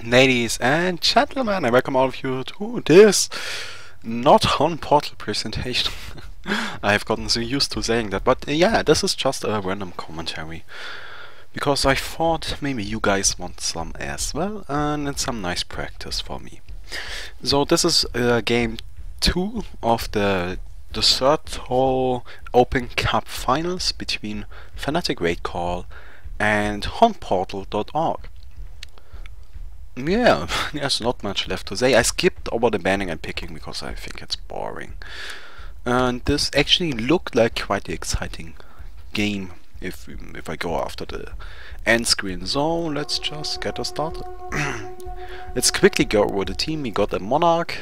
Ladies and gentlemen, I welcome all of you to this not on Portal presentation. I have gotten so used to saying that, but yeah, this is just a random commentary. Because I thought maybe you guys want some as well, and it's some nice practice for me. So this is game 2 of the Decerto Open Cup finals between Fntc Raid Call and honportal.org. Yeah, there's not much left to say. I skipped over the banning and picking because I think it's boring. And this actually looked like quite an exciting game if I go after the end screen. So let's just get us started. Let's quickly go over the team. We got a Monarch,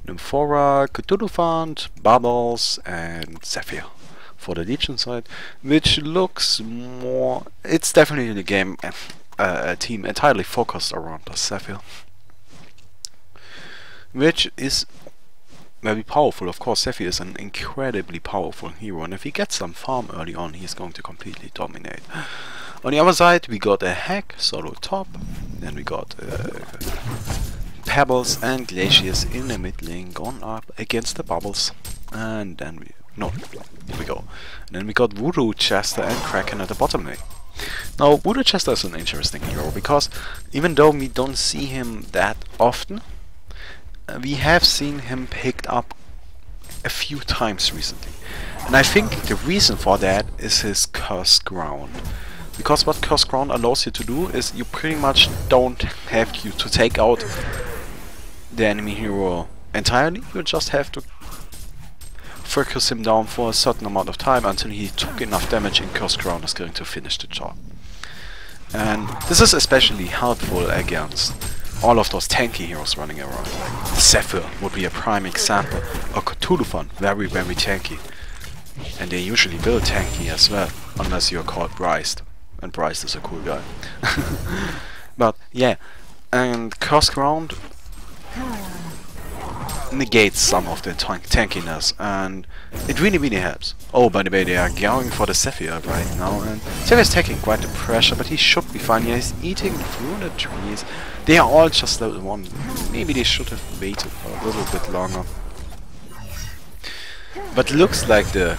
Nymphora, Cthulhu, Bubbles and Zephyr for the Legion side, which looks more... It's definitely the game. A team entirely focused around the Zephyr, which is very powerful. Of course, Zephyr is an incredibly powerful hero, and if he gets some farm early on, he's going to completely dominate. On the other side, we got a Hack solo top, then we got Pebbles and Glaciers in the mid lane going up against the Bubbles, and then here we go. And then we got Voodoo, Chester and Kraken at the bottom lane. Now, Voodoo Chester is an interesting hero because even though we don't see him that often, we have seen him picked up a few times recently. And I think the reason for that is his Cursed Ground. Because what Cursed Ground allows you to do is you pretty much don't have to take out the enemy hero entirely, you just have to focus him down for a certain amount of time until he took enough damage and Cursed Ground is going to finish the job. And this is especially helpful against all of those tanky heroes running around. Like Zephyr would be a prime example, or Cthulhu, very tanky. And they usually build tanky as well, unless you're called Bryce, and Bryce is a cool guy. But yeah, and Cursed Ground negates some of the tankiness, and it really helps. Oh, by the way, they are going for the Zephyr right now, and Zephyr is taking quite the pressure, but he should be fine. Yeah, he's eating through the trees. They are all just level 1. Maybe they should have waited for a little bit longer. But looks like the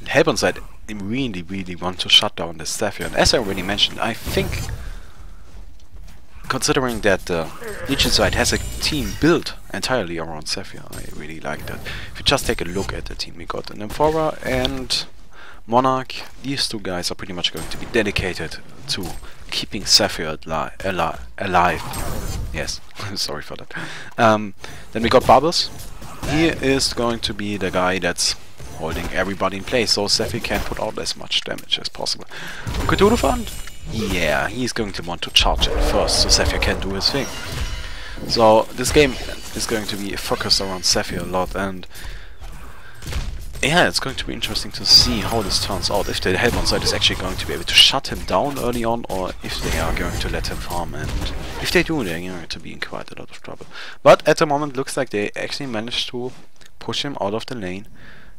Hellborn side really want to shut down the Zephyr, and as I already mentioned, I think considering that the Legion side has a team built entirely around Zephyr, I really like that. If you just take a look at the team, we got Nymphora and Monarch. These two guys are pretty much going to be dedicated to keeping Zephyr alive. Yes, sorry for that. Then we got Bubbles. He is going to be the guy that's holding everybody in place, so Zephyr can put out as much damage as possible. Cthulhu, yeah, he's going to want to charge it first, so Zephyr can do his thing. So this game is going to be focused around Zephyr a lot, and yeah, it's going to be interesting to see how this turns out. If the Hellborn side is actually going to be able to shut him down early on, or if they are going to let him farm, and if they do, they're going to be in quite a lot of trouble. But at the moment, looks like they actually managed to push him out of the lane.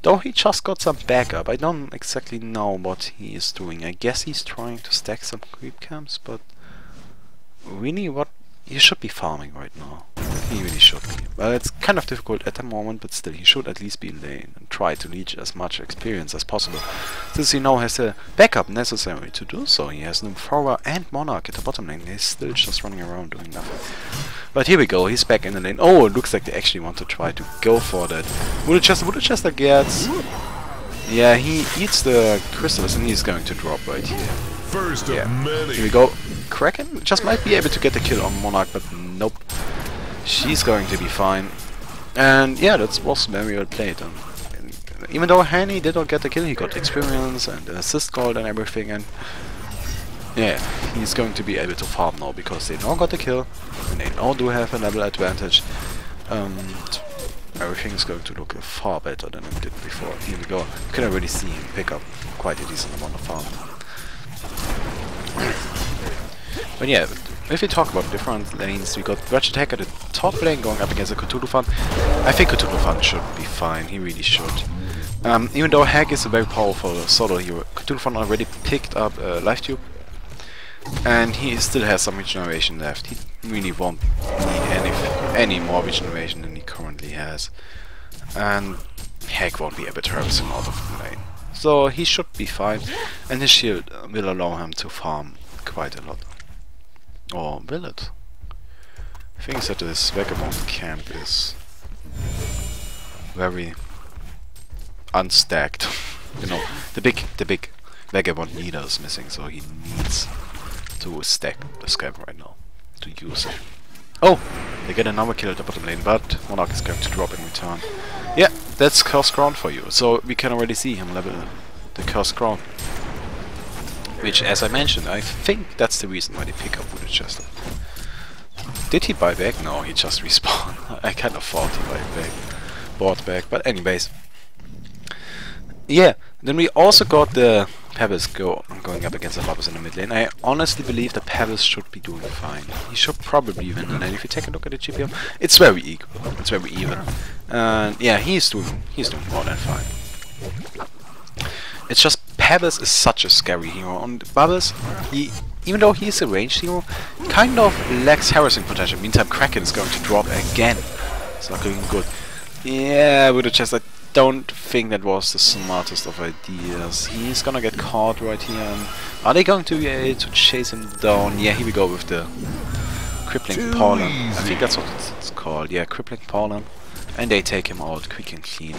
Though he just got some backup. I don't exactly know what he is doing. I guess he's trying to stack some creep camps, but really what? He should be farming right now. He really should be. Well, it's kind of difficult at the moment, but still he should at least be in lane and try to reach as much experience as possible. Since he now has a backup necessary to do so. He has Nymphora and Monarch at the bottom lane. He's still just running around doing nothing. But here we go, he's back in the lane. Oh, it looks like they actually want to try to go for that. Voodoo Chester gets... Yeah, he eats the crystals and he's going to drop right here. First of many. Here we go. Kraken just might be able to get the kill on Monarch, but nope. She's going to be fine. And yeah, that was very well played. Even though Hanny did not get the kill, he got experience and an assist call and everything, and yeah, he's going to be able to farm now because they now got the kill and they now do have a level advantage. Everything is going to look far better than it did before. Here we go. You can already see him pick up quite a decent amount of farm. But yeah, if we talk about different lanes, we got Grudge Attack at the top lane going up against a Cthulhu. I think Cthulhu should be fine, he really should. Even though Hack is a very powerful solo hero, Cthulhu already picked up Life Tube. And he still has some regeneration left. He really won't need any more regeneration than he currently has. And Heck won't be able to harass him out of the lane. So he should be fine, and his shield will allow him to farm quite a lot. Or will it? I think that this vagabond camp is very unstacked. You know, the big vagabond leader is missing, so he needs to stack the scab right now to use it. Oh! They get another kill at the bottom lane, but Monarch is going to drop in return. Yeah, that's Cursed Ground for you. So we can already see him level the Cursed Ground. Which, as I mentioned, I think that's the reason why they pick up Voodoo Chester. Did he buy back? No, he just respawned. I kind of thought he bought back. But anyways. Yeah, then we also got the Pebbles going up against the Bubbles in the mid lane. I honestly believe the Pebbles should be doing fine. He should probably win the lane. If you take a look at the GPM, it's very equal. It's very even. And yeah, he's doing more than fine. It's just Pebbles is such a scary hero. On Bubbles, even though he's a ranged hero, kind of lacks harassing potential. Meantime, Kraken is going to drop again. It's not going good. Yeah, with the chest, I don't think that was the smartest of ideas. He's gonna get caught right here. And are they going to be able to chase him down? Yeah, here we go with the crippling pollen. I think that's what it's called. Yeah, crippling pollen. And they take him out quick and clean.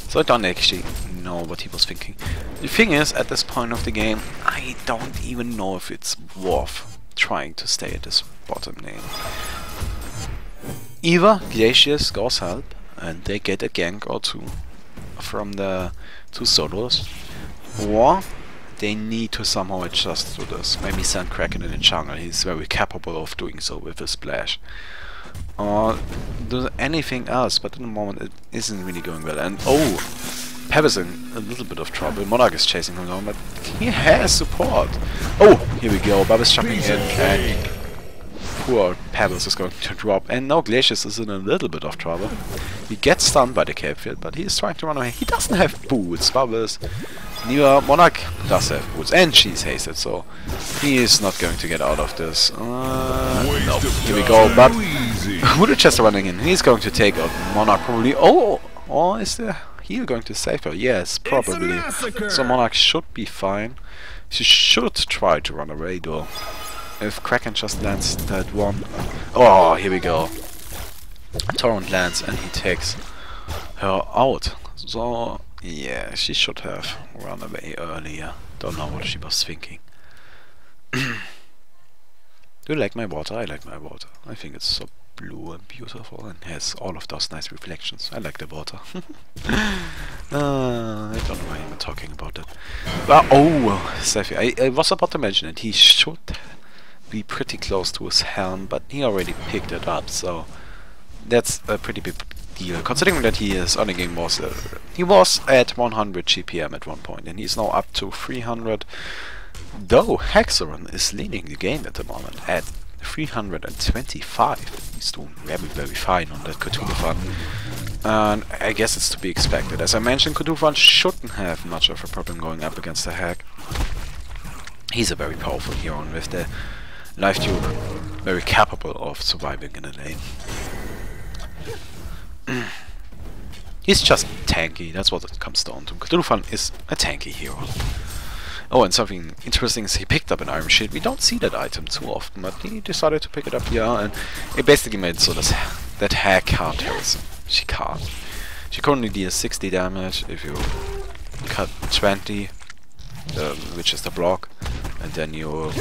So I don't actually know what he was thinking. The thing is, at this point of the game, I don't even know if it's worth trying to stay at this bottom lane. Either Glacius goes help and they get a gank or two from the two solos, or they need to somehow adjust to this. Maybe send Kraken in the jungle. He's very capable of doing so with a splash. Or do anything else, but at the moment it isn't really going well. And oh, Pebbles in a little bit of trouble. Monarch is chasing him down, but he has support. Oh, here we go. Bubbles jumping in, and poor Pebbles is going to drop. And now Glacius is in a little bit of trouble. He gets stunned by the cape field, but he is trying to run away. He doesn't have boots. Bubbles. Neither Monarch does have boots, and she's hasted, so he is not going to get out of this. No, here we go. But Voodoo Chester running in. He's going to take out Monarch probably. Oh, or is the heal going to save her? Yes, probably. So Monarch should be fine. She should try to run away though. If Kraken just lands that one. Oh, here we go. Torrent lands and he takes her out. So yeah, she should have run away earlier. Don't know what she was thinking. Do you like my water? I like my water. I think it's so blue and beautiful and has all of those nice reflections. I like the water. I don't know why I'm talking about that. But, oh, Sephi, I was about to mention it. He should be pretty close to his helm, but he already picked it up, so that's a pretty big deal. Considering that he is earning game was he was at 100 GPM at one point, and he's now up to 300. Though Hexeron is leading the game at the moment at 325. He's doing very fine on that Cthulhu. And I guess it's to be expected. As I mentioned, Cthulhu shouldn't have much of a problem going up against the hack. He's a very powerful hero, and with the life tube, very capable of surviving in a lane. He's just tanky, that's what it comes down to. Cthulhu is a tanky hero. Oh, and something interesting is he picked up an Iron Shield. We don't see that item too often, but he decided to pick it up here, and it basically made so that hack can't terrorism. She can't. She currently deals 60 damage if you cut 20, which is the block, and then you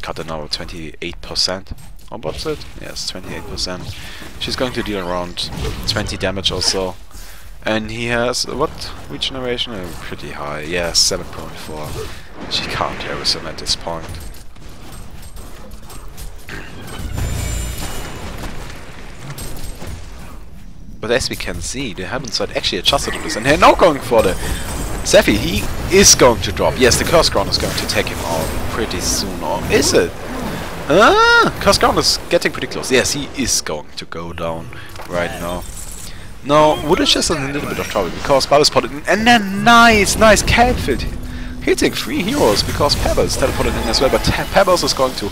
cut another 28%. Or what's it? Yes, 28%. She's going to deal around 20 damage or so. And he has, what regeneration? Pretty high, yeah, 7.4. She can't terrorism at this point. But as we can see, the Heaven Side actually adjusted to this, and they're now going for the Sephi. He is going to drop. Yes, the Cursed Ground is going to take him out pretty soon, or is it? Cursed Ground is getting pretty close. Yes, he is going to go down right now. No, Woodage is in a little bit of trouble because Bubble spotted him, and then nice catfield. hitting 3 heroes because Pebbles teleported in as well, but Pebbles is going to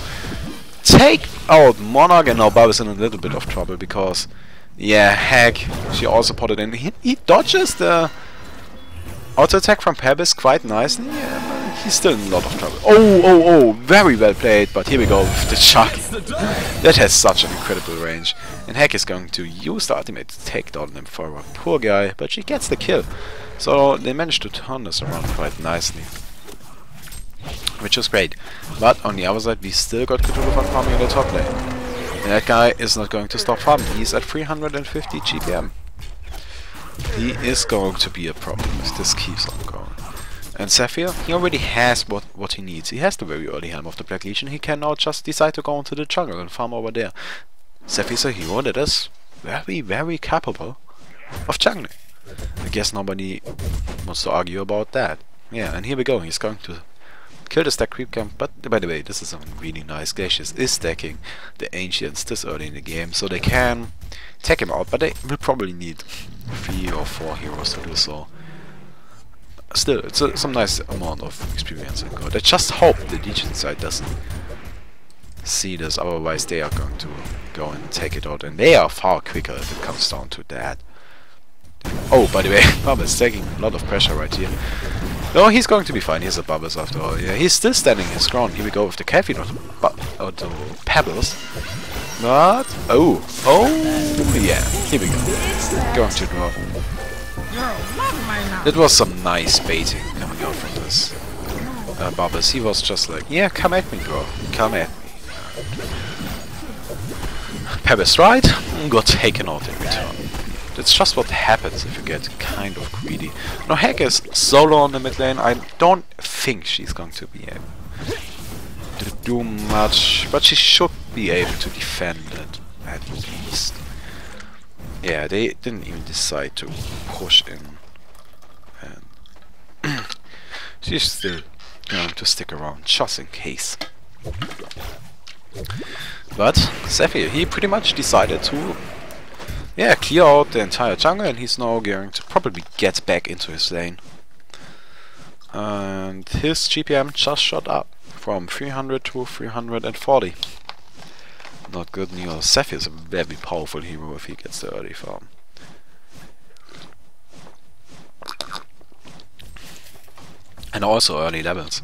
take out Monarch, and now Bubbles in a little bit of trouble because, yeah, Heck, she also potted in. He dodges the auto attack from Pebbles quite nicely, yeah, but he's still in a lot of trouble. Oh, very well played, but here we go with the Chuck. That has such an incredible range. And Heck is going to use the ultimate to take down him for a poor guy, but she gets the kill. So they managed to turn this around quite nicely, which is great. But on the other side, we still got Cthulhu farming in the top lane. And that guy is not going to stop farming. He's at 350 GPM. He is going to be a problem if this keeps on going. And Zephyr, he already has what he needs. He has the very early Helm of the Black Legion. He can now just decide to go into the jungle and farm over there. Zephyr's a hero that is very, very capable of jungling. I guess nobody wants to argue about that. Yeah, and here we go. He's going to kill the stack creep camp. But by the way, this is something really nice. Glacius is stacking the Ancients this early in the game, so they can take him out. But they will probably need 3 or 4 heroes to do so. Still, it's some nice amount of experience and gold. I just hope the Legion side doesn't see this, otherwise they are going to go and take it out, and they are far quicker if it comes down to that. Oh, by the way, Bubbles is taking a lot of pressure right here. No, he's going to be fine. He's a Bubbles after all. Yeah, he's still standing his ground. Here we go with the Caffeine to Pebbles. But oh yeah, here we go. Going to draw. That was some nice baiting coming out from this Bubbles. He was just like, yeah, come at me, bro. Come at me. Pebbles right, got taken out in return. That's just what happens if you get kind of greedy. Now Heck is solo on the mid lane. I don't think she's going to be able to do much, but she should be able to defend it at least. Yeah, they didn't even decide to push in. And she's still going to stick around just in case. But Zephyr, he pretty much decided to clear out the entire jungle, and he's now going to probably get back into his lane. And his GPM just shot up from 300 to 340. Not good news. Zephyr is a very powerful hero if he gets the early farm. And also early levels.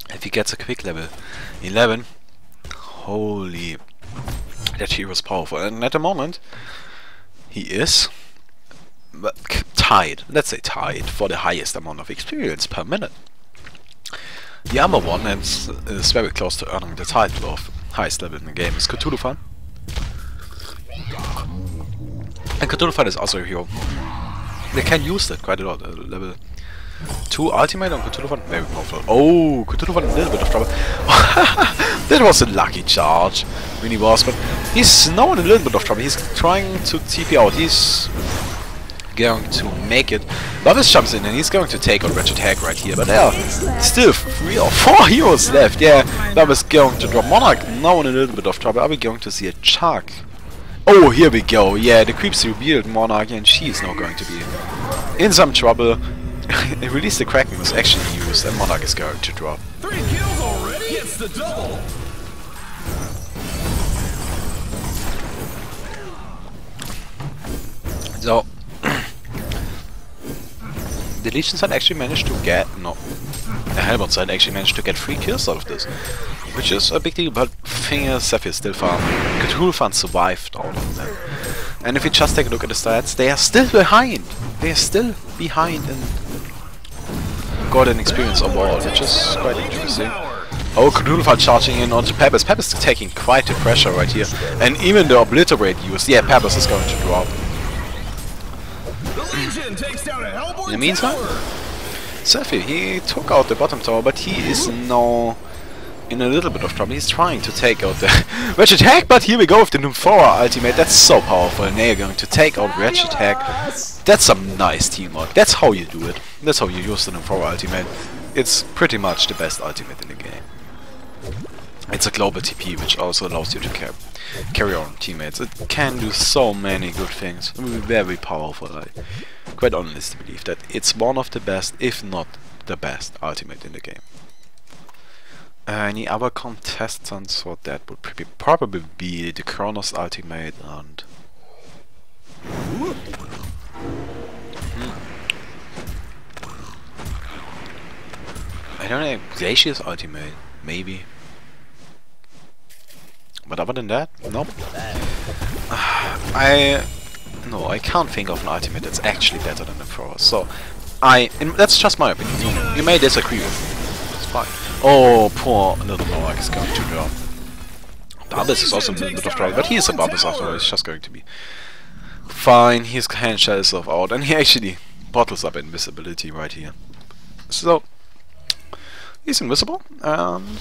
If he gets a quick level 11, holy, that hero is powerful. And at the moment, he is tied, let's say tied, for the highest amount of experience per minute. The other one is very close to earning the title of highest level in the game is Cthulhu Fan. And Cthulhu Fan is also a hero. They can use that quite a lot. Level 2 ultimate on Cthulhu Fan, very powerful. Oh, Cthulhu Fan in a little bit of trouble. That was a lucky charge, really was, but he's now in a little bit of trouble. He's trying to TP out. He's going to make it. Bubbles jumps in and he's going to take on Wretched Hag right here, but there are still 3 or 4 heroes left. Yeah, Bubbles going to drop Monarch, now in a little bit of trouble. Are we going to see a Chuck? Oh, here we go. Yeah, the creeps revealed Monarch, and she is now going to be in some trouble. Release the Kraken was actually used, and Monarch is going to drop. 3 kills already? It's the double! So, the Legion side actually managed to get, the Hellbound side actually managed to get 3 kills out of this, which is a big deal, but thing is, Zephyr still farming. Cthulhu Fan survived all of them. And if you just take a look at the stats, they are still behind. They are still behind in golden experience overall, which is quite interesting. Oh, Cthulhu Fan charging in onto Pebbles. Pebbles is taking quite the pressure right here. And even the Obliterate used, yeah, Pebbles is going to drop. In the meantime, Zephyr, he took out the bottom tower, but he is now in a little bit of trouble. He's trying to take out the Wretched Hag, but here we go with the Nymphora ultimate. That's so powerful, and they are going to take out Wretched Hag. That's some nice teamwork. That's how you do it. That's how you use the Nymphora ultimate. It's pretty much the best ultimate in the game. It's a global TP, which also allows you to carry on teammates. It can do so many good things. Very powerful. I quite honestly believe that it's one of the best, if not the best ultimate in the game. Any other contestants for that would probably be the Kronos ultimate and... I don't know, Glacier's ultimate, maybe. But other than that, nope. I can't think of an ultimate that's actually better than the Thrower. So, that's just my opinion. You may disagree with me. It's fine. Oh, poor little Noak is going to drop. Bubbles is also a little bit of trouble, but he is a Bubbles after all. He's just going to be fine. His hand shells off out, and he actually bottles up invisibility right here. So, he's invisible, and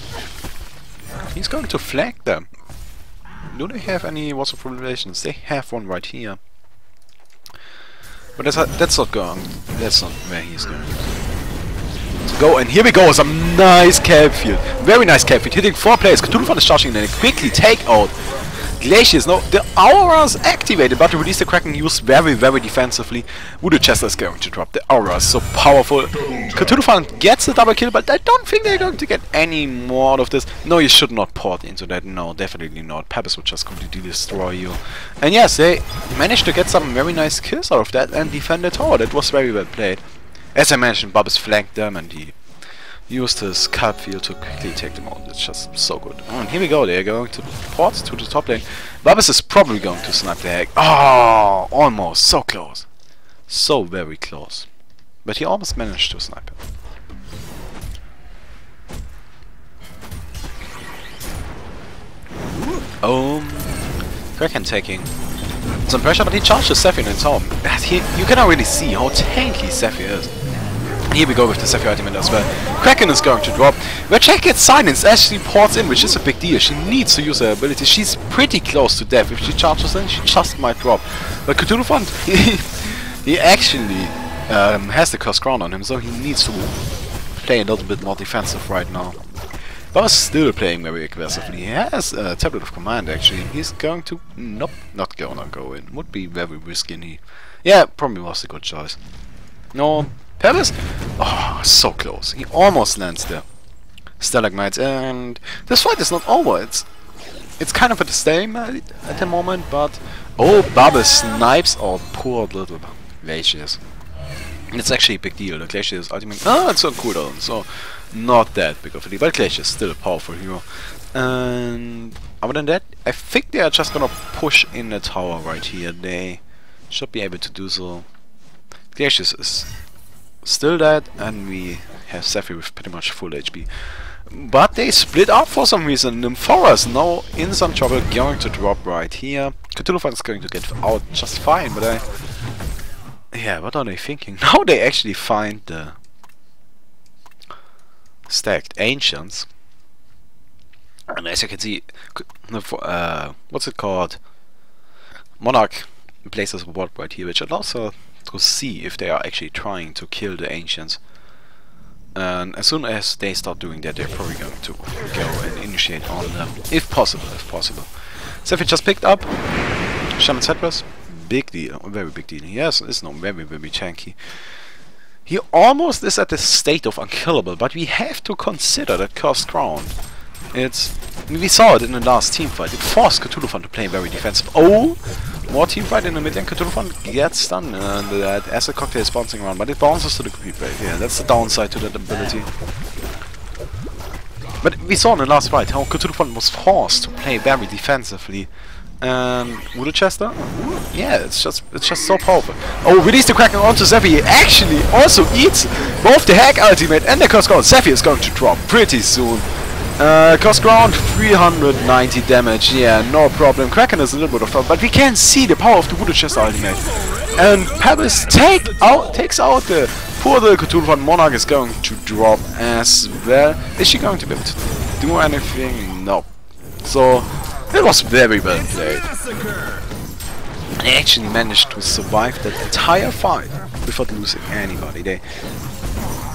he's going to flag them. Do they have any What's of Revelations? They have one right here. But that's not going. That's not where he's going to go. And here we go. Some nice cap field. Very nice cap field. Hitting 4 players. Cthulhu is charging and then quickly take out Glaciers. No, the Aura's activated, but to release the Kraken used very, very defensively. Voodoo Chester is going to drop. The Aura is so powerful. Cthulhu gets the double kill, but I don't think they're going to get any more out of this. No, you should not port into that. No, definitely not. Pebbles would just completely destroy you. And yes, they managed to get some very nice kills out of that and defend the tower. That was very well played. As I mentioned, Bubbles flanked them and he used his cap field to quickly take them out. It's just so good. Oh, and here we go. They're going to port to the top lane. Bubbles is probably going to snipe the hack. Oh, almost. So close. So very close. But he almost managed to snipe him. Kraken taking some pressure, but he charges Sephi in the tower. You cannot really see how tanky Sephi is. Here we go with the Sephi ultimate as well. Kraken is going to drop. Where Jack gets silenced as she ports in, which is a big deal. She needs to use her ability. She's pretty close to death. If she charges in, she just might drop. But Cthulhu he actually has the Curse Crown on him, so he needs to play a little bit more defensive right now. But still playing very aggressively. He has a Tablet of Command actually. He's going to... Nope, not gonna go in. Would be very risky. And he... Yeah, probably was a good choice. No... Pebbles? Oh, so close. He almost lands there. Stalagmites, and this fight is not over. It's kind of at the stalemate at the moment, but oh, Bubbles snipes out poor little Glaciers. It's actually a big deal. The Glaciers ultimate. Oh, it's on cooldown, so not that big of a deal. But Glacier is still a powerful hero. And other than that, I think they are just gonna push in the tower right here. They should be able to do so. Glaciers is still dead, and we have Sephi with pretty much full HP. But they split up for some reason. Nymphora is now in some trouble, going to drop right here. Cthulhu is going to get out just fine, but yeah, what are they thinking? Now they actually find the stacked Ancients. And as you can see, what's it called? Monarch places a ward right here, which allows her to see if they are actually trying to kill the Ancients. And as soon as they start doing that, they're probably going to go and initiate on them, if possible, Sephi just picked up Shaman's Headrest. Big deal, a very big deal. Yes, it's not very, very tanky. He almost is at the state of unkillable, but we have to consider that Cursed Crown. We saw it in the last team fight. It forced Cthulhu to play very defensive. Oh! More team fight in the mid lane. Cthulhu gets stunned and that acid cocktail is bouncing around, but it bounces to the creep wave. Yeah, that's the downside to that ability. But we saw in the last fight how Cthulhu was forced to play very defensively. And Voodoo Chester? Yeah, it's just so powerful. Oh, release the Kraken onto Sephi. He actually also eats both the Hack ultimate and the Curse Crown. Sephi is going to drop pretty soon. Cost ground 390 damage, yeah, no problem. Kraken is a little bit of trouble, but we can see the power of the Voodoo Chest ultimate. And Pebbles takes out the poor little Cthulhu. Monarch is going to drop as well. Is she going to be able to do anything? No. So, it was very well played. They actually managed to survive that entire fight without losing anybody.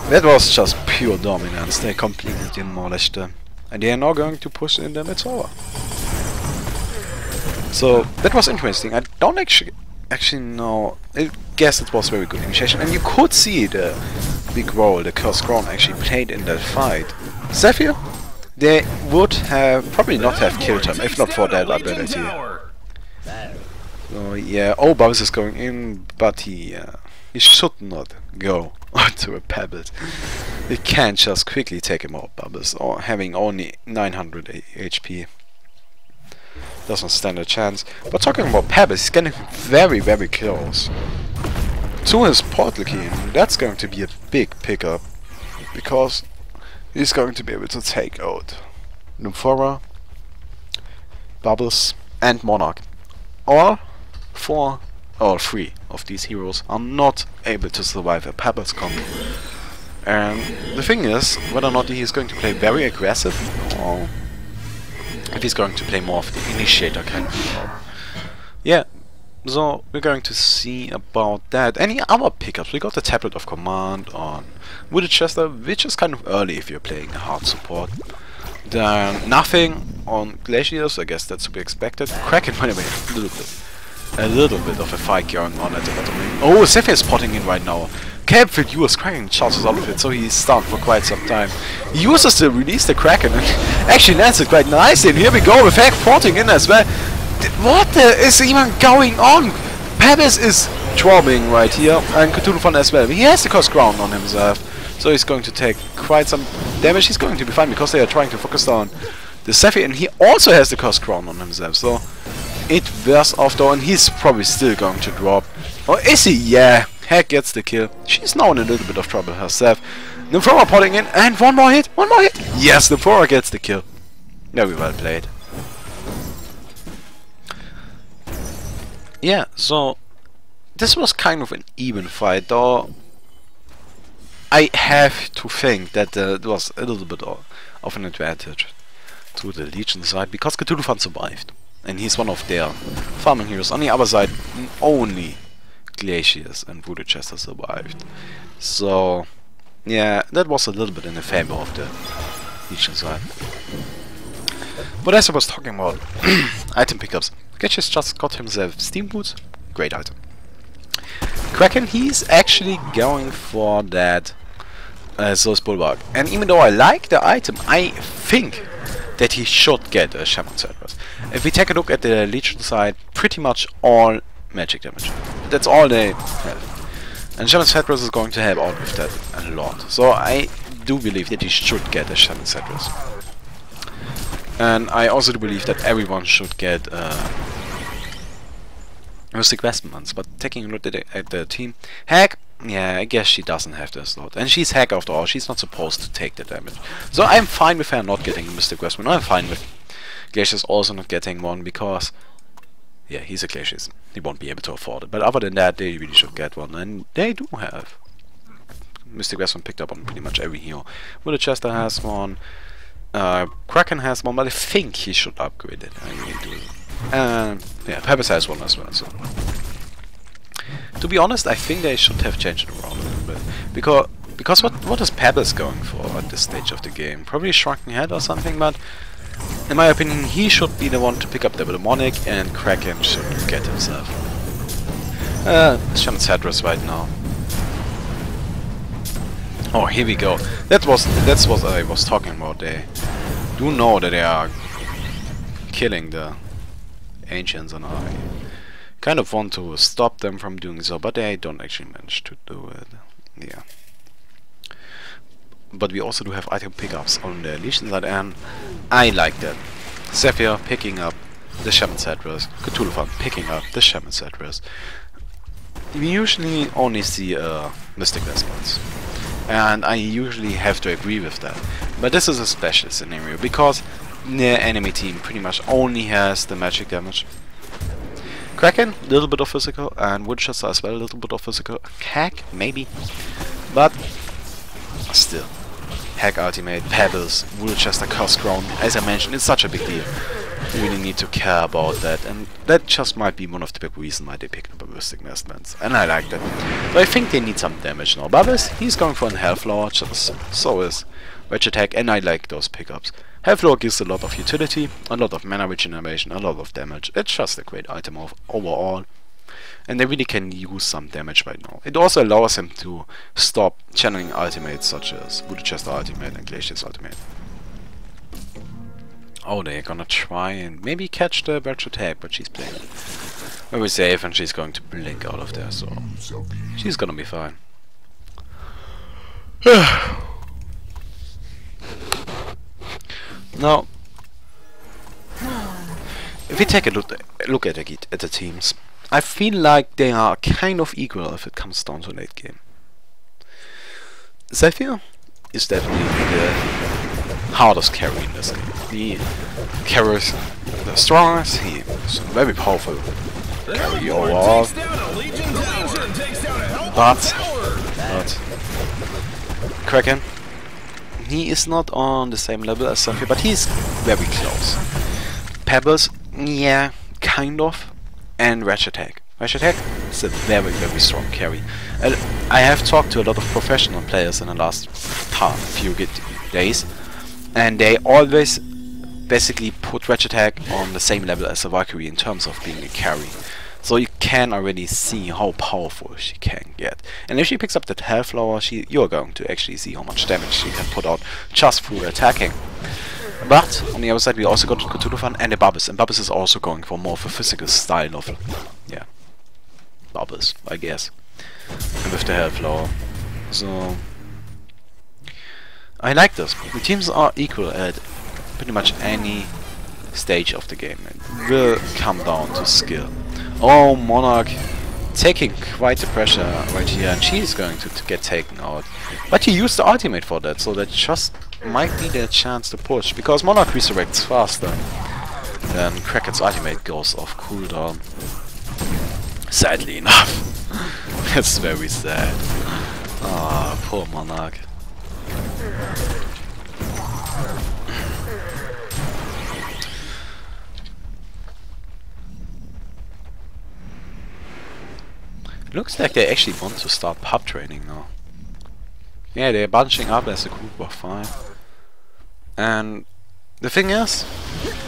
That was just pure dominance. They completely demolished them. And they are now going to push in the mid-tower. So that was interesting. I don't actually know. I guess it was very good initiation, and you could see the big role the Cursed Crown actually played in that fight, Zephyr, they would have probably not have killed him if not for that ability. So yeah, oh, Bubbles is going in, but he should not go onto a Pebble. You can't just quickly take him out, Bubbles, or having only 900 HP. Doesn't stand a chance. But talking about Pebbles, he's getting very, very close to his portal key, and that's going to be a big pickup, because he's going to be able to take out Nymphora, Bubbles, and Monarch. All three of these heroes are not able to survive a Pebbles combo. And the thing is, whether or not he is going to play very aggressive, or if he's going to play more of the initiator kind of hero. Yeah, so we're going to see about that. Any other pickups? We got the Tablet of Command on Woodchester, which is kind of early if you're playing a hard support. Then nothing on Glaciers, I guess that's to be expected. Kraken, by the way, a little bit of a fight going on at the bottom lane. Oh, Zephyr is potting in right now. Capfield uses Kraken chances out of it, so he's stunned for quite some time. He uses to release the Kraken and actually lands it quite nicely. And here we go with Hack potting in as well. What is even going on? Pebbles is dropping right here, and Cthulhu as well. He has the Cursed Crown on himself, so he's going to take quite some damage. He's going to be fine because they are trying to focus on the Zephyr, and he also has the Cursed Crown on himself, so it wears off though, and he's probably still going to drop. Or is he? Yeah, Hack gets the kill. She's now in a little bit of trouble herself. Nymphora potting in, and one more hit! Yes, Nymphora gets the kill. Very well played. Yeah, so this was kind of an even fight, though I have to think that it was a little bit of an advantage to the Legion side, because Cthulhu survived, and he's one of their farming heroes. On the other side, only Glaciers and Voodoo Chester survived. So yeah, that was a little bit in the favor of the Legion side. But as I was talking about item pickups, Glaciers just got himself Steam Boots, great item. Kraken, he's actually going for that Zeus Bulwark, and even though I like the item, I think that he should get a Shaman Cerberus. If we take a look at the Legion side, pretty much all magic damage. That's all they have. And Shaman Cerberus is going to help out with that a lot. So I do believe that he should get a Shaman Cerberus. And I also do believe that everyone should get Mystic Vestments. But taking a look at the team, Hack, yeah, I guess she doesn't have the slot. And she's Hack after all, she's not supposed to take the damage. So I'm fine with her not getting a Mystic Vestment. I'm fine with Glaciers also not getting one, because yeah, he's a Glaciers. He won't be able to afford it. But other than that, they really should get one. And they do have Mystic Vestment picked up on pretty much every hero. Woodchester has one. Kraken has one, but I think he should upgrade it. I really do. Yeah, Pebbles has one as well. So, to be honest, I think they should have changed it around a little bit, because what is Pebbles going for at this stage of the game? Probably a Shrunken Head or something, but in my opinion, he should be the one to pick up the Demonic, and Kraken should get himself Shaman Cerberus right now. Oh, here we go. That's what I was talking about. They do know that they are killing the Ancients, and I kind of want to stop them from doing so, but they don't actually manage to do it. Yeah. But we also do have item pickups on the Legion side, and I like that. Zephyr picking up the Shaman Cerberus, Cthulhu picking up the Shaman Cerberus. We usually only see Mystic Vestments, and I usually have to agree with that. But this is a special scenario, because the enemy team pretty much only has the magic damage. Kraken, a little bit of physical, and Woodchester as well, a little bit of physical. Hack, maybe, but still. Hack ultimate, Pebbles, Woodchester, Cursed Crown. As I mentioned, it's such a big deal. You really need to care about that, and that just might be one of the big reasons why they picked up Mystic Vestments. And I like that. But I think they need some damage now. Bubbles, he's going for an Health Lord, so is Wretched Hack, and I like those pickups. Health Lord gives a lot of utility, a lot of mana regeneration, a lot of damage. It's just a great item overall. And they really can use some damage right now. It also allows him to stop channeling ultimates such as Voodoo Chester ultimate and Glacier's ultimate. Oh, they're gonna try and maybe catch the Birch attack, but she's playing very safe and she's going to blink out of there, so she's gonna be fine. Now, if we take a look at the teams, I feel like they are kind of equal if it comes down to late game. Zephyr is definitely the hardest carry in this game. He carries the strongest, he is very powerful carry overall, but Kraken, he is not on the same level as Zephyr, but he's very close. Pebbles, yeah, kind of, and Ratchet Attack. Ratchet Attack is a very strong carry. I have talked to a lot of professional players in the last few days, and they always basically put Ratchet Attack on the same level as a Valkyrie in terms of being a carry. So you can already see how powerful she can get. And if she picks up that Hellflower, you're going to actually see how much damage she can put out just through attacking. But on the other side we also got Cthulhu and a Bubbles, and Bubbles is also going for more of a physical style of, yeah, Bubbles, I guess. And with the Hellflower. So I like this. The teams are equal at pretty much any stage of the game. It will come down to skill. Oh, Monarch taking quite the pressure right here, and she's going to get taken out. But he used the ultimate for that, so that just might be their chance to push, because Monarch resurrects faster than Kraken's ultimate goes off cooldown. Sadly enough. It's very sad. Ah, poor Monarch. Looks like they actually want to start pub training now. Yeah, they're bunching up as a group of 5. And the thing is,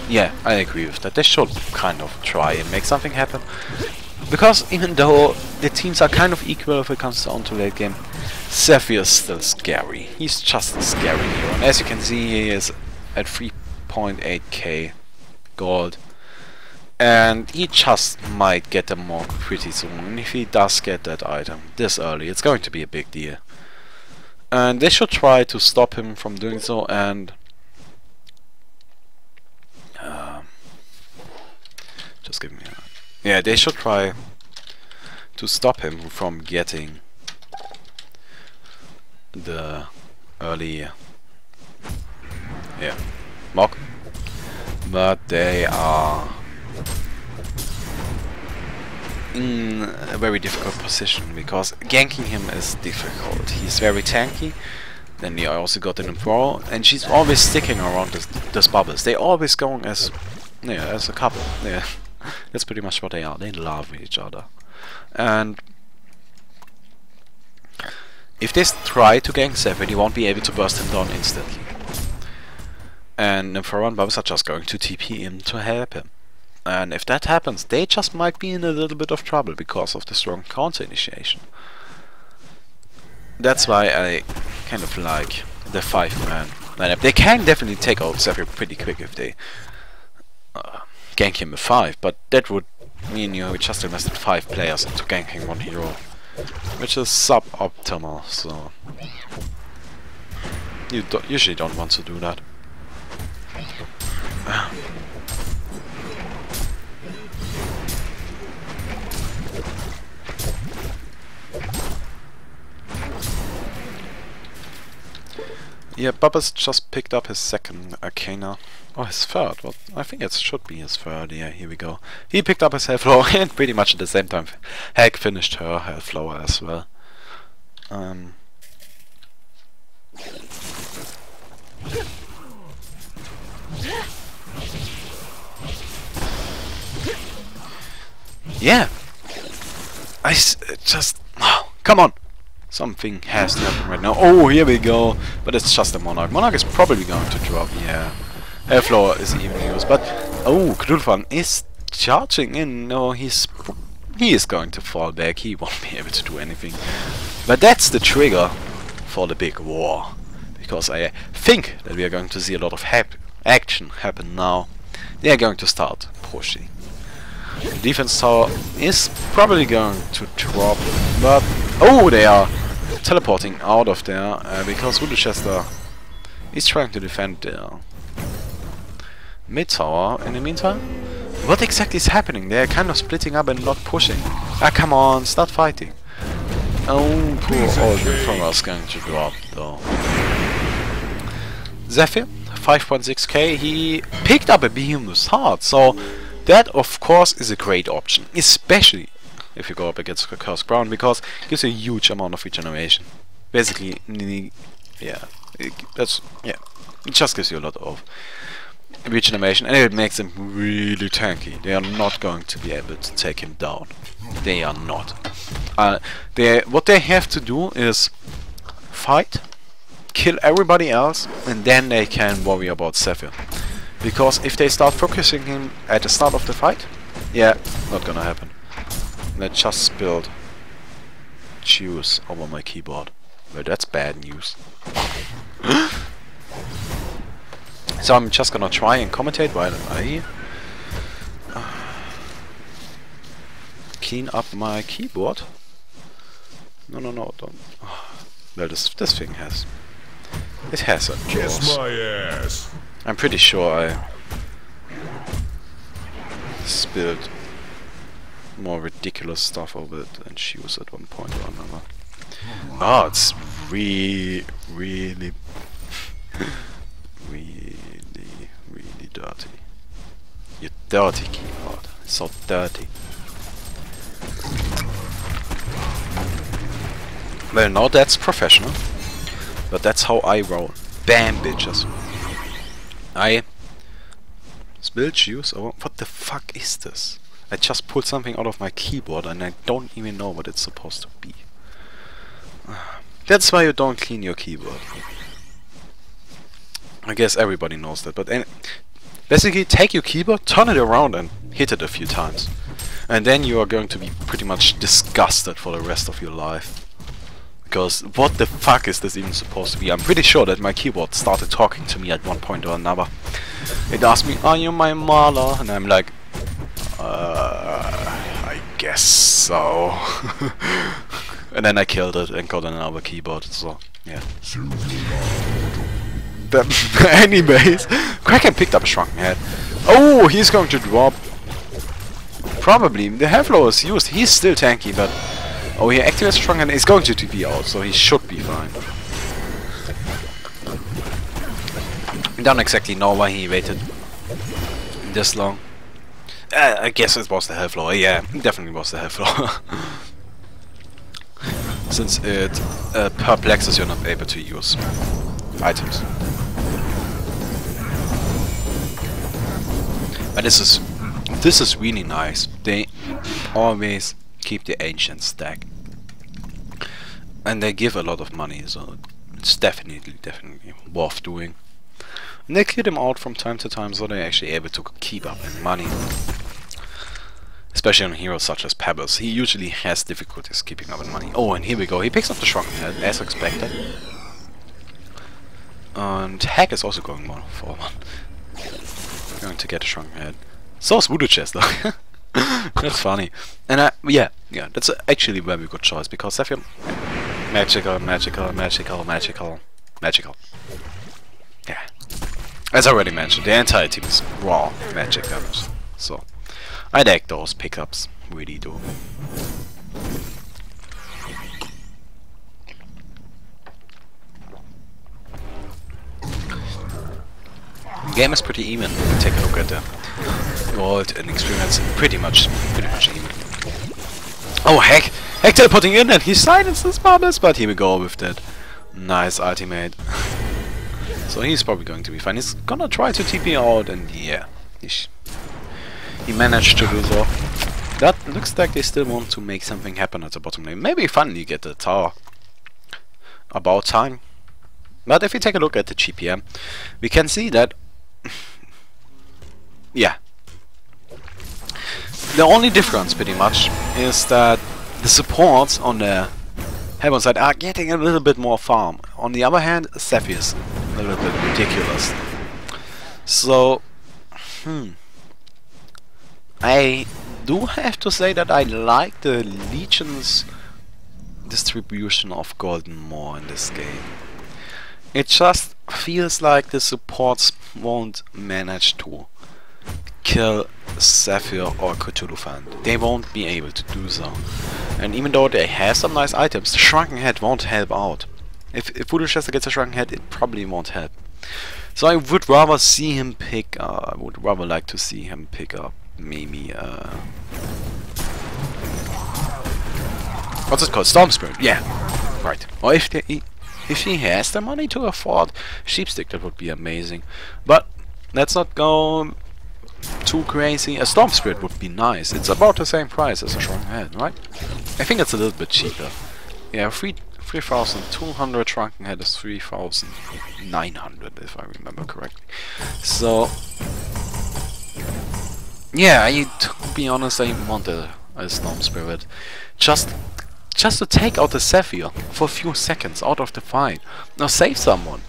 yeah, I agree with that. They should kind of try and make something happen. Because even though the teams are kind of equal if it comes down to late game, Zephyr is still scary. He's just a scary hero. And as you can see, he is at 3.8k gold. And he just might get them more pretty soon. And if he does get that item this early, it's going to be a big deal. And they should try to stop him from doing so, and just give me a... Yeah, they should try to stop him from getting the early... yeah, mock. But they are in a very difficult position, because ganking him is difficult. He's very tanky. Then they also got an Emperor, and she's always sticking around this Bubbles. They always going as, yeah, as a couple. Yeah, that's pretty much what they are. They love each other. And if they try to gank Zephyr, they won't be able to burst him down instantly. And Emperor and Bubbles are just going to TP him to help him. And if that happens, they just might be in a little bit of trouble because of the strong counter initiation. That's why I kind of like the 5-man lineup. They can definitely take out Zephyr pretty quick if they gank him with 5, but that would mean you just invested 5 players into ganking 1 hero, which is suboptimal, so you usually don't want to do that. Yeah, Bubbles just picked up his 2nd Arcana. Oh, his 3rd. Well, I think it should be his 3rd. Yeah, here we go. He picked up his Hellflower, and pretty much at the same time Hag finished her Hellflower as well. Yeah. Just... Oh, come on! Something has to happen right now. Oh, here we go. But it's just a Monarch. Monarch is probably going to drop, yeah. Hellflower is even used, but... Oh, Cthulhu is charging in. No, he he is going to fall back. He won't be able to do anything. But that's the trigger for the big war. Because I think that we are going to see a lot of action happen now. They are going to start pushing. The defense tower is probably going to drop, but oh, they are teleporting out of there because Woodchester is trying to defend their mid tower. In the meantime, what exactly is happening? They are kind of splitting up and not pushing. Ah, come on, start fighting. Oh, poor old Emperor is going to drop though. Zephyr, 5.6k, he picked up a Behemoth's Heart, so that of course is a great option, especially if you go up against a Cursed Crown, because it gives you a huge amount of regeneration. Basically, yeah, it just gives you a lot of regeneration, and it makes him really tanky. They are not going to be able to take him down. They are not. What they have to do is fight, kill everybody else, and then they can worry about Zephyr. Because if they start focusing him at the start of the fight, yeah, not gonna happen. Let's just spilled juice over my keyboard. Well, that's bad news. So I'm just gonna try and commentate while I clean up my keyboard. No, don't. Well, this thing has. It has a Kiss my ass. I'm pretty sure I spilled more ridiculous stuff over it than she was at one point or another. Oh, it's really really dirty. You dirty keyboard. It's so dirty. Well, now that's professional. But that's how I roll. Bam, bitches. I spilled juice. Oh, what the fuck is this? I just pulled something out of my keyboard and I don't even know what it's supposed to be. That's why you don't clean your keyboard. I guess everybody knows that, but basically take your keyboard, turn it around and hit it a few times. And then you are going to be pretty much disgusted for the rest of your life. Because what the fuck is this even supposed to be? I'm pretty sure that my keyboard started talking to me at one point or another. It asked me, "Are you my mother?" And I'm like, I guess so. And then I killed it and got another keyboard, so yeah. But anyways, Kraken picked up a shrunken head. Oh, he's going to drop. Probably. The Hellflower is used. He's still tanky, but oh, he activates shrunken. He's going to TP out, so he should be fine. I don't exactly know why he waited this long. I guess it was the Hellflower. Yeah, definitely was the Hellflower. Since it perplexes, you're not able to use items. But this is really nice. They always keep the ancient stack, and they give a lot of money, so it's definitely worth doing. And they clear them out from time to time, so they're actually able to keep up in money. Especially on heroes such as Pebbles, he usually has difficulties keeping up in money. Oh, and here we go. He picks up the Shrunken Head as expected. And Hack is also going more for one. Going to get a Shrunken Head. So is Voodoo Chester. That's funny. And yeah, that's actually a very good choice, because Zephyr magical. Yeah. As I already mentioned, the entire team is raw magic damage. So I like those pickups, really do. Game is pretty even. Take a look at the gold and experience, pretty much even. Oh heck! Heck teleporting in and he silenced his bubbles, but here we go with that nice ultimate. So he's probably going to be fine. He's gonna try to TP out, and yeah, he managed to do so. That looks like they still want to make something happen at the bottom lane. Maybe finally get the tower. About time. But if we take a look at the GPM, we can see that yeah, The only difference, pretty much, is that the supports on the Hellbound side are getting a little bit more farm. On the other hand, Sephi is a little bit ridiculous. So, I do have to say that I like the Legion's distribution of golden more in this game. It just feels like the supports won't manage to kill Zephyr or Cthulhu Fan. They won't be able to do so. And even though they have some nice items, the Shrunken Head won't help out. If Voodoo Chester gets a Shrunken Head, it probably won't help. So I would rather see him pick, I would rather like to see him pick up maybe, what's it called? Storm Spirit, yeah, right. Or if he has the money to afford Sheepstick, that would be amazing. But let's not go too crazy. A Storm Spirit would be nice. It's about the same price as a Shrunken Head, right? I think it's a little bit cheaper. Yeah, 3,200 Shrunken Head is 3,900 if I remember correctly. So yeah, to be honest, I want a Storm Spirit. Just to take out the Zephyr for a few seconds out of the fight. Now save someone.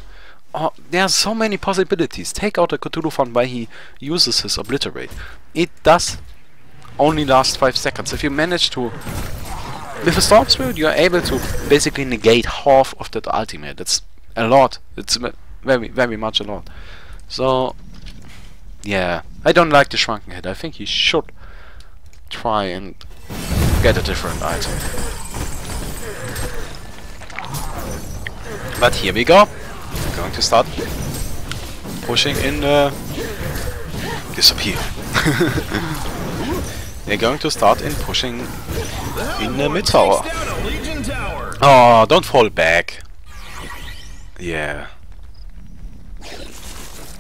Oh, there are so many possibilities. Take out a Cthulhu Fan while he uses his Obliterate. It does only last 5 seconds. If you manage to... With a Storm Spirit you are able to basically negate half of that ultimate. That's a lot. It's very, very much a lot. So... yeah, I don't like the Shrunken Head. I think he should try and get a different item. But here we go. We're going to start pushing in the... disappear. We're going to start in pushing in the mid tower. Oh, don't fall back. Yeah.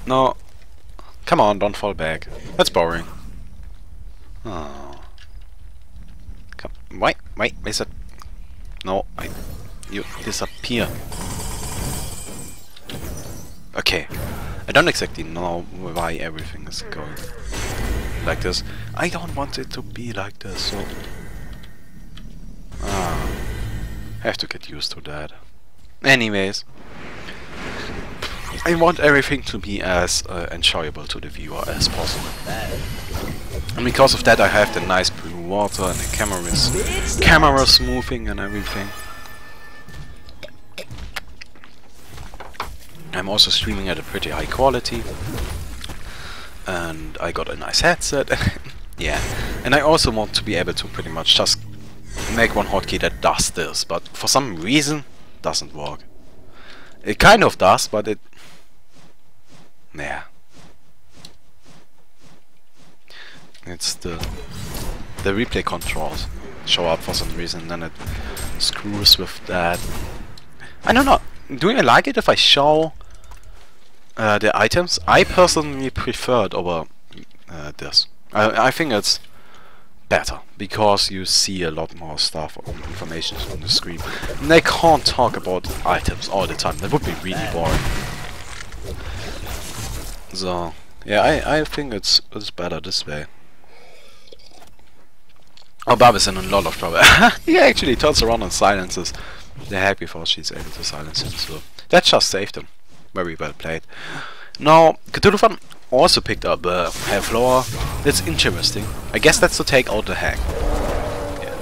No. Come on, don't fall back. That's boring. Oh. Come. Wait, is it? No, you disappear. Okay. I don't exactly know why everything is going like this. I don't want it to be like this, so... I have to get used to that. Anyways. I want everything to be as enjoyable to the viewer as possible. And because of that I have the nice blue water and the camera smoothing and everything. I'm also streaming at a pretty high quality. And I got a nice headset. Yeah. And I also want to be able to pretty much just make one hotkey that does this, but for some reason doesn't work. It kind of does, but it... yeah. It's the replay controls show up for some reason, then it screws with that. I don't know. Do you like it if I show the items? I personally prefer it over this. I think it's better because you see a lot more stuff or information on the screen. And I can't talk about items all the time. That would be really boring. So yeah, I think it's better this way. Oh, Barb is in a lot of trouble. He actually turns around and silences the hack before she's able to silence him, so that just saved him. Very well played. Now, Cthulhu Fan also picked up Hell Floor. That's interesting. I guess that's to take out the hack. Yeah.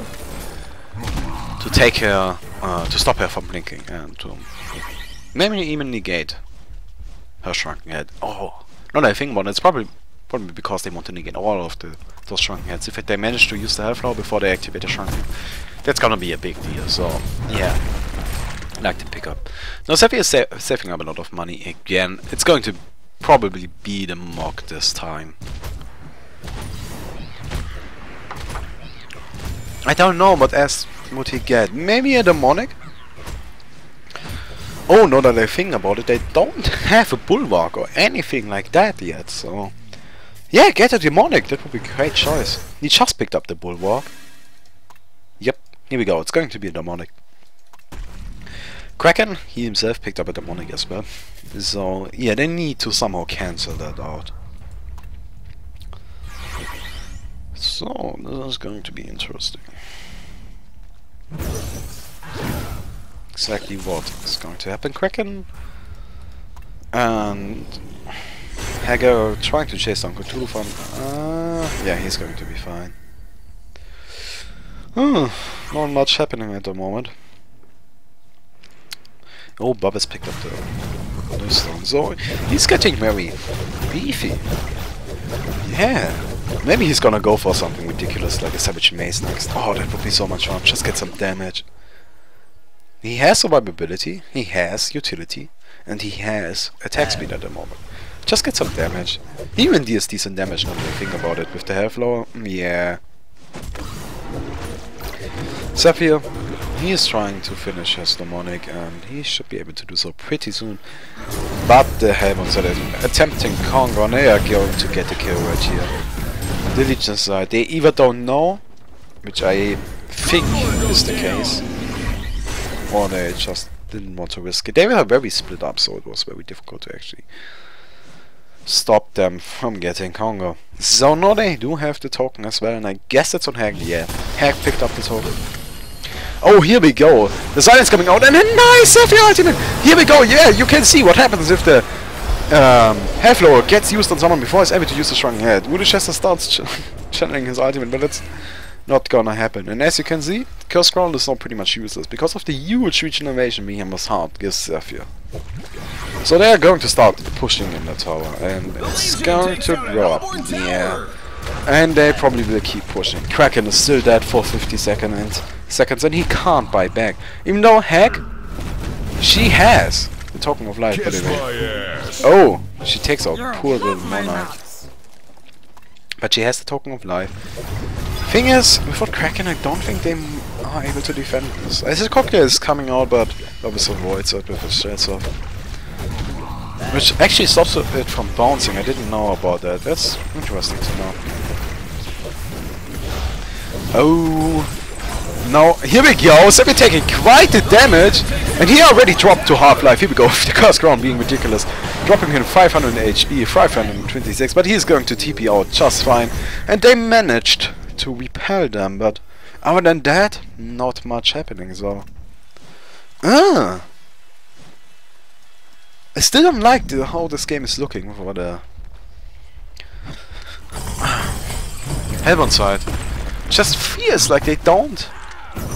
To take her, to stop her from blinking and to maybe even negate her Shrunken Head. Oh, now that I think about it, it's probably because they want to negate all of those Shrunken Heads. If they manage to use the Hell Floor before they activate the Shrunken, that's gonna be a big deal. So yeah, I like to pick up. Now Zephyr is saving up a lot of money again. It's going to probably be the Mock this time. I don't know what else would he get. Maybe a demonic? Oh, now that I think about it, they don't have a bulwark or anything like that yet, so... yeah, get a demonic, that would be a great choice. He just picked up the bulwark. Yep, here we go, it's going to be a demonic. Kraken, he himself picked up a demonic as well. So, yeah, they need to somehow cancel that out. So, this is going to be interesting. Exactly what is going to happen. Kraken and Hagar trying to chase down Cthulhu from... yeah, he's going to be fine. Not much happening at the moment. Oh, Bob has picked up the stone. So, he's getting very beefy. Yeah. Maybe he's gonna go for something ridiculous like a Savage Maze next. Oh, that would be so much fun. Just get some damage. He has survivability, he has utility, and he has attack speed at the moment. Just get some damage. He even deals decent damage now that I think about it with the health lower. Yeah. Zephyr, he is trying to finish his demonic and he should be able to do so pretty soon. But the Hellbones are attempting Congo and they are going to get the kill right here. The Legion side, they either don't know, which I think is the case, or they just didn't want to risk it. They were very split up, so it was very difficult to actually stop them from getting Congo. So now they do have the token as well, and I guess that's on Hag. Yeah, Hag picked up the token. Oh, here we go. The silence coming out, and a nice Zephyr ultimate. Here we go. Yeah, you can see what happens if the health lower gets used on someone before he's able to use the Shrunken Head. Woodchester starts channeling his ultimate, but it's not gonna happen. And as you can see, Curse Ground is now pretty much useless because of the huge regeneration Behemoth's Heart gives Zephyr. So they are going to start pushing in the tower, and it's going to drop. Yeah. And they probably will keep pushing. Kraken is still dead for 50 seconds, and he can't buy back. Even though Hag, she has the token of life, by the way. Oh, she takes out poor little Monarch. But she has the token of life. Thing is, without Kraken, I don't think they are able to defend this. As his cocktail is coming out, but obviously avoids it with his strats off. Which actually stops it from bouncing. I didn't know about that. That's interesting to know. Oh, no, here we go. So we're taking quite the damage, and he already dropped to half-life. Here we go, with the Curse Ground being ridiculous. Dropping him 500 HP, 526, but he's going to TP out just fine. And they managed to repel them, but other than that, not much happening, so... I still don't like how this game is looking for the Hellbound side. Just feels like they don't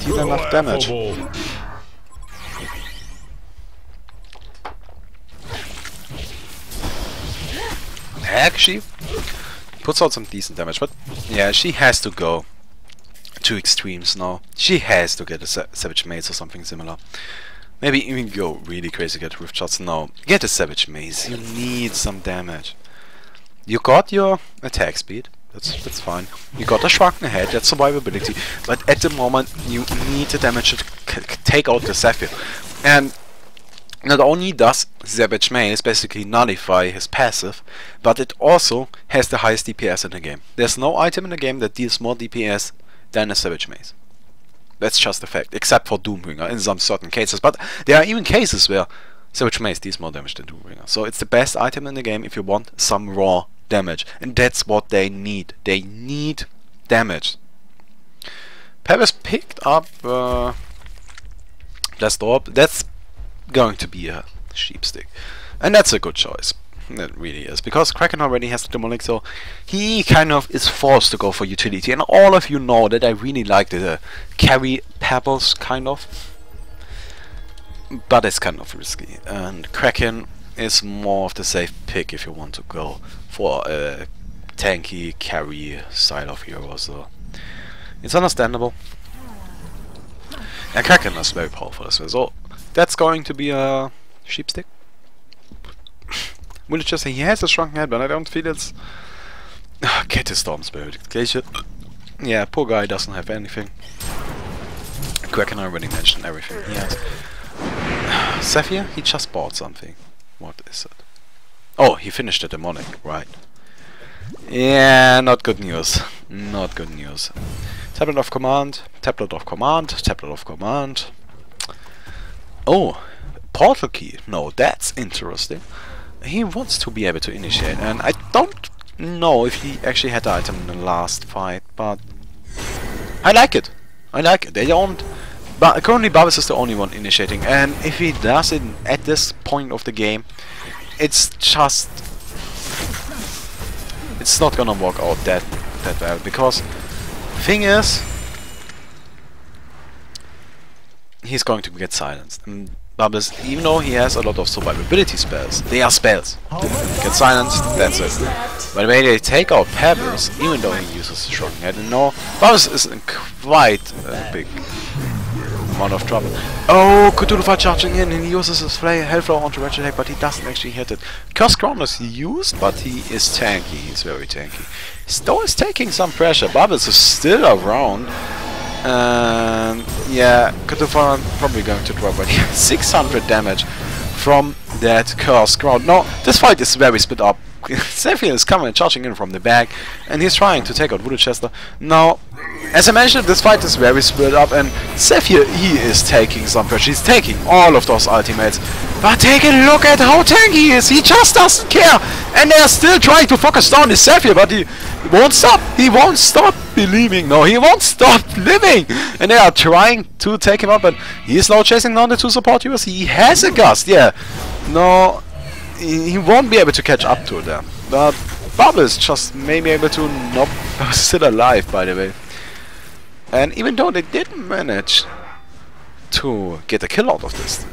deal enough damage. Heck, she puts out some decent damage, but yeah, she has to go to extremes now. She has to get a Savage Maze or something similar. Maybe even go really crazy, get Rift Shots. No, get a Savage Maze. You need some damage. You got your attack speed. That's fine. You got a Shrunken Head. That's survivability. But at the moment, you need the damage to take out the Zephyr. And not only does Savage Maze basically nullify his passive, but it also has the highest DPS in the game. There's no item in the game that deals more DPS than a Savage Maze. That's just a fact, except for Doombringer in some certain cases. But there are even cases where Savage Maze deals more damage than Doombringer. So it's the best item in the game if you want some raw damage. And that's what they need. They need damage. Paris picked up Blast. That's going to be a sheepstick. And that's a good choice. That really is, because Kraken already has the demonic, so he kind of is forced to go for utility. And all of you know that I really like the carry pebbles, kind of, but it's kind of risky. And Kraken is more of the safe pick if you want to go for a tanky carry style of hero. So it's understandable. And Kraken is very powerful as well. So that's going to be a sheepstick. Will it just say he has a Shrunken Head, but I don't feel it's... Get his Storm Spirit. Yeah, poor guy doesn't have anything. Kraken already mentioned everything he has. Zephyr, he just bought something. What is it? Oh, he finished the demonic, right. Yeah, not good news. Not good news. Tablet of Command, Tablet of Command, Tablet of Command. Oh, Portal Key. No, that's interesting. He wants to be able to initiate, and I don't know if he actually had the item in the last fight, but I like it. I like it. They don't. But currently, Babis is the only one initiating, and if he does it at this point of the game, it's just it's not gonna work out that well, because thing is, he's going to get silenced. And Babis, even though he has a lot of survivability spells, they are spells. Get silenced, that's it. But when they take out Pebbles, even though he uses the Shocking Head, and no, Babis is in quite a big amount of trouble. Oh, Cthulhu charging in, and he uses his Hellflower onto Ratchet Hack, but he doesn't actually hit it. Curse Crown is used, but he is tanky. He's very tanky. Still is taking some pressure. Babis is still around. And yeah, Cthulhu probably going to drop 600 damage from that Curse Crown. No, this fight is very split up. Zephyr is coming and charging in from the back, and he's trying to take out Voodoo Chester. Now, as I mentioned, this fight is very split up, and Zephyr, he is taking some pressure. He's taking all of those ultimates. But take a look at how tanky he is. He just doesn't care. And they're still trying to focus down the Zephyr, but he won't stop. He won't stop believing. No, he won't stop living. And they are trying to take him up, but he is now chasing down the two support heroes. He has a gust, yeah. No, he won't be able to catch up to them. But Bubbles just may be able to nope. Still alive, by the way. And even though they didn't manage to get a kill out of this,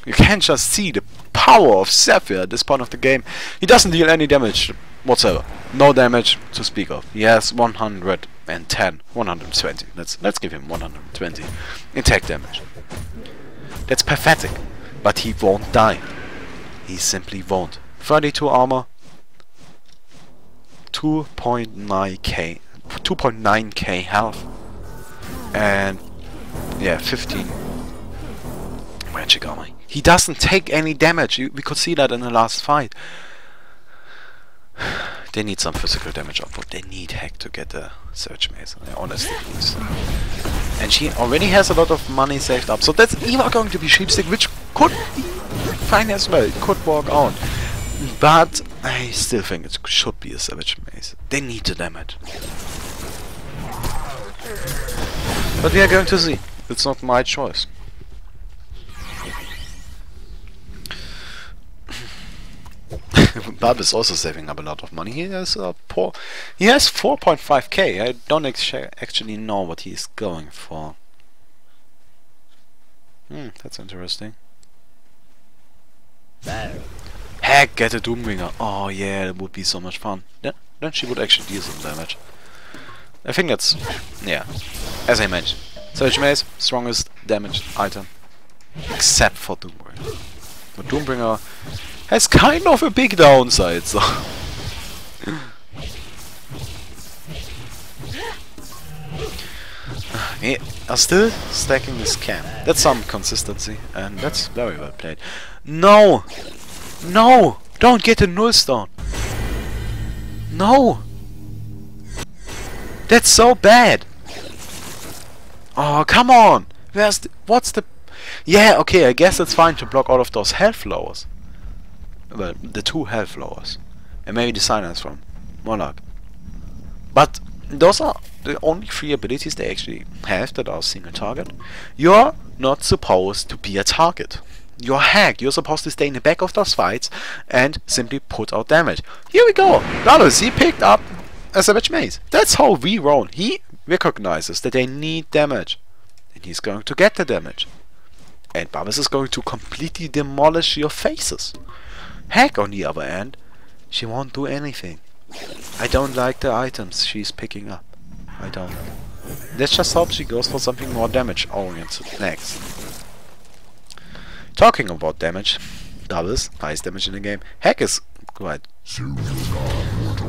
you can just see the power of Zephyr at this point of the game. He doesn't deal any damage whatsoever. No damage to speak of. He has 110, 120. Let's give him 120 attack damage. That's pathetic. But he won't die. He simply won't. 32 armor, 2.9k health, and yeah, 15 magic armor. He doesn't take any damage. We could see that in the last fight. They need some physical damage output. They need Heck to get the Search Maze. Honestly, please. And she already has a lot of money saved up, so that's either going to be Sheepstick, which could be fine as well. It could work out. But I still think it should be a Savage Maze. They need the damage. But we are going to see. It's not my choice. Bub is also saving up a lot of money. He has he has 4.5k. I don't actually know what he's going for. That's interesting. Heck, get a Doombringer. Oh yeah, that would be so much fun. Then she would actually deal some damage. I think that's, yeah, as I mentioned. Surge Maze, strongest damage item. Except for Doombringer. But Doombringer has kind of a big downside, so. We are still stacking this camp. That's some consistency, and that's very well played. No! No! Don't get a Nullstone! No! That's so bad! Oh, come on! What's the... Yeah, okay, I guess it's fine to block all of those Hellflowers. Well, the two Hellflowers. And maybe the Silence from Monarch. But those are the only 3 abilities they actually have that are single target. You're not supposed to be a target. You're hacked. You're supposed to stay in the back of those fights and simply put out damage. Here we go. Dallas, he picked up a Savage Maze. That's how we roll. He recognizes that they need damage. And he's going to get the damage. And Babis is going to completely demolish your faces. Heck, on the other hand, she won't do anything. I don't like the items she's picking up. I don't. Let's just hope she goes for something more damage oriented next. Talking about damage, doubles, highest damage in the game. Heck is quite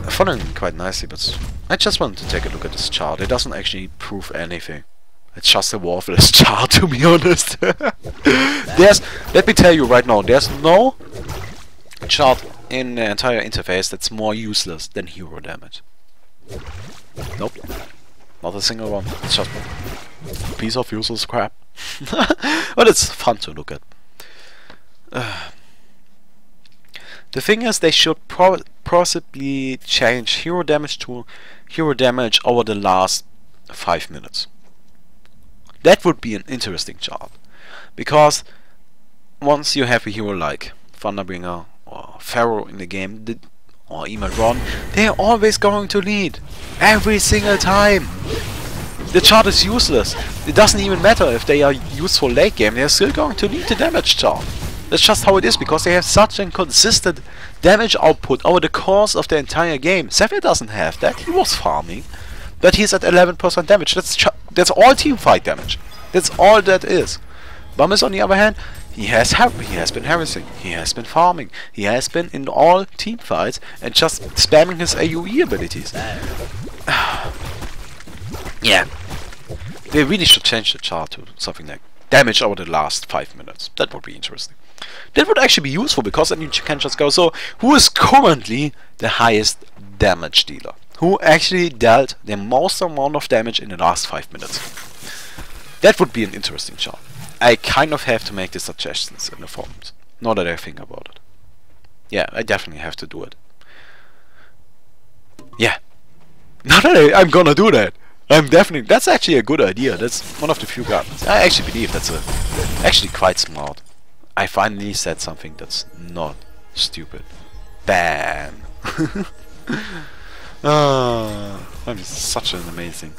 following quite nicely, but I just wanted to take a look at this chart. It doesn't actually prove anything. It's just a worthless chart, to be honest. Let me tell you right now, there's no chart in the entire interface that's more useless than hero damage. Nope. Not a single one. It's just a piece of useless crap. But it's fun to look at. The thing is, they should possibly change hero damage to hero damage over the last 5 minutes. That would be an interesting chart, because once you have a hero like Thunderbringer or Pharaoh in the game, or even Ron, they're always going to lead every single time. The chart is useless. It doesn't even matter if they are useful late game, they're still going to lead the damage chart. That's just how it is, because they have such a consistent damage output over the course of the entire game. Zephyr doesn't have that. He was farming, but he's at 11% damage. That's all team fight damage. That's all that is. Bummus, on the other hand, he has been harassing, he has been farming, he has been in all team fights and just spamming his AoE abilities. Yeah. They really should change the chart to something like damage over the last 5 minutes. That would be interesting. That would actually be useful, because then you can just go, so who is currently the highest damage dealer? Who actually dealt the most amount of damage in the last 5 minutes? That would be an interesting chart. I kind of have to make the suggestions in the forums, now that I think about it. Yeah, I definitely have to do it. Yeah. Now that I'm gonna do that. That's actually a good idea. That's one of the few guys. I actually believe that's actually quite smart. I finally said something that's not stupid. Bam! I'm such an amazing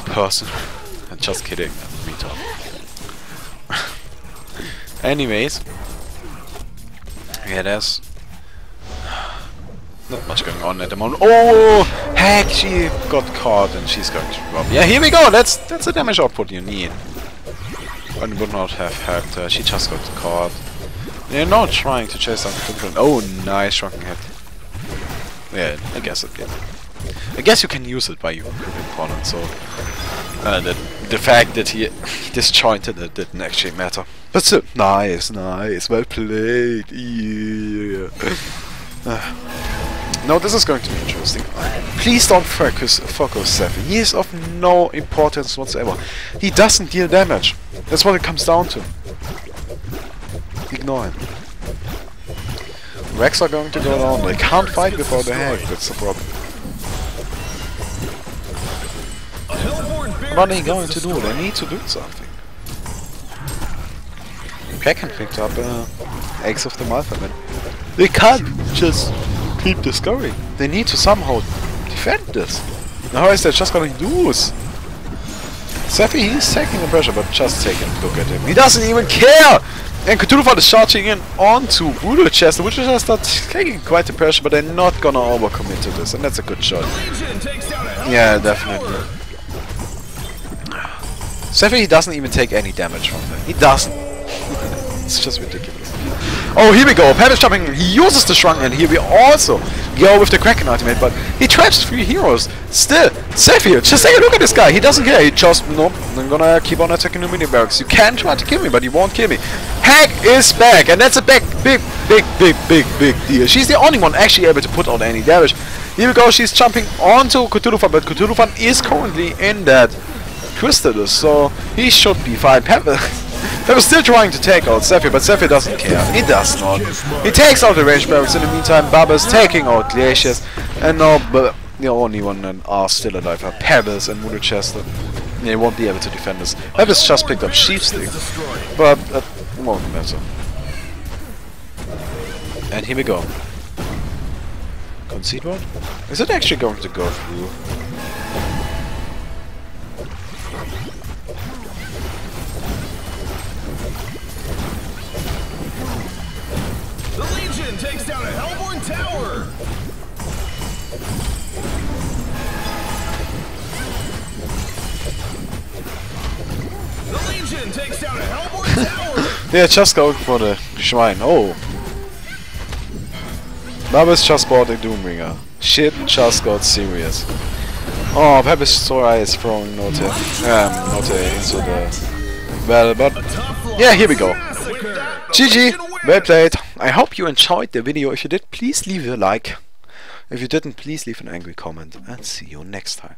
person. I'm just kidding, retard. Anyways, yeah, there's not much going on at the moment. Oh, heck! She got caught and she's going to drop. Yeah, here we go. That's the damage output you need. I would not have helped her. She just got caught. They're not trying to chase something. Oh, nice shrunken head. Yeah, I guess it did. I guess you can use it by your opponent. So the fact that he disjointed it didn't actually matter. But still, nice, well played. Yeah. Now this is going to be interesting. Please don't focus Zephyr. He is of no importance whatsoever. He doesn't deal damage. That's what it comes down to. Ignore him. Rex are going to go down. They can't fight without a hack. That's the problem. What are they going to do? They need to do something. Kraken picked up eggs of the Malphite. They can't just keep discovering. They need to somehow defend this. Otherwise they're just gonna lose. Zephyr, he's taking the pressure, but just take a look at him. He doesn't even care! And Cthulhu is charging in onto Voodoo Chester, which is just not taking quite the pressure, but they're not gonna overcommit to this, and that's a good shot. Yeah, definitely. Zephyr, he doesn't even take any damage from them. He doesn't. It's just ridiculous. Oh, here we go. Pep is jumping. He uses the shrunk, and here we also go with the Kraken ultimate, but he traps 3 heroes. Still, Zephyr, just take a look at this guy. He doesn't care. He just, no, I'm gonna keep on attacking the mini barracks. You can try to kill me, but you won't kill me. Hack is back, and that's a big deal. She's the only one actually able to put out any damage. Here we go. She's jumping onto Cthulhu, but Cthulhu is currently in that Crystal, so he should be fine. Pep is still trying to take out Zephyr, but Zephyr doesn't care. He does not. He takes out the range barracks. In the meantime, Bubba's taking out Glaciers, and now the only one that are still alive are Pebbles and Voodoo Chester. They won't be able to defend us. Pebbles just picked up Sheepstick, but that won't matter. And here we go. Concede what? Is it actually going to go through? Takes down a Hellborn tower. The Legion takes down a Hellborn tower. They're just going for the shrine. Oh, Bubba's just bought a Doombringer. Shit just got serious. Oh, Pepper's Sora is throwing Note into the well, but yeah, here we go. GG. Well played. I hope you enjoyed the video. If you did, please leave a like. If you didn't, please leave an angry comment, and see you next time.